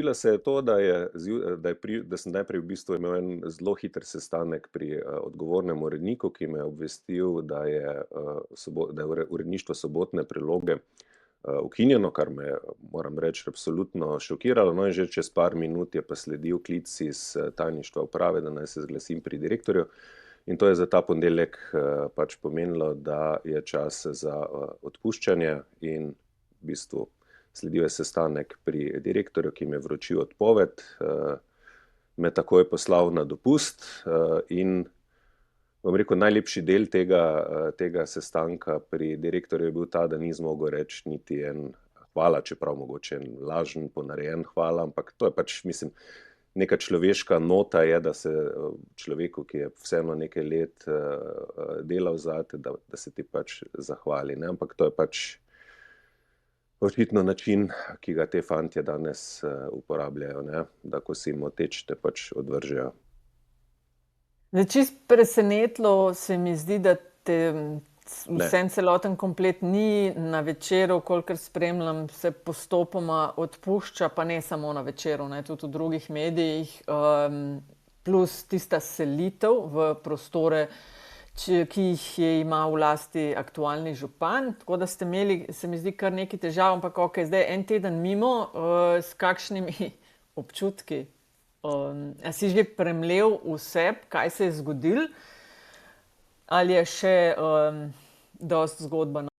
Zgodilo se je to, da sem najprej v bistvu imel en zelo hiter sestanek pri, odgovornem uredniku, ki me je obvestil, da je uredništvo Sobotne priloge, ukinjeno, kar me je, moram reči, absolutno šokiralo. No, in že čez par minut je pa sledil klic iz, tajništva uprave, da naj se zglasim pri direktorju. In to je za ta ponedeljek, pač pomenilo, da je čas za, odpuščanje in v bistvu sledil je sestanek pri direktorju, ki mi je vročil odpoved, me takoj poslal na dopust, in bom rekel, najlepši del tega sestanka pri direktorju je bil ta, da ni zmogel reči niti en hvala, čeprav mogoče en lažen, ponarejen hvala, ampak to je pač, mislim, neka človeška nota je, da se, človeku, ki je vseeno nekaj let, delal zate, da se ti pač zahvali, ne, ampak to je pač očitno način, ki ga te fantje danes, uporabljajo, ne, da ko si moteč, te pač odvržejo. Zdaj, čisto presenetilo se mi zdi, da te Ne. vseeno celoten komplet ni na Večeru, kolikor spremljam, se postopoma odpušča, pa ne samo na Večeru, ne, tudi v drugih medijih, plus tista selitev v prostore, ki jih ima v lasti aktualni župan, tako da ste imeli, se mi zdi, kar nekaj težav, ampak okej, zdaj en teden mimo, s kakšnimi občutki? A si že premlel vse, kaj se je zgodilo? Ali je še, dosti zgodba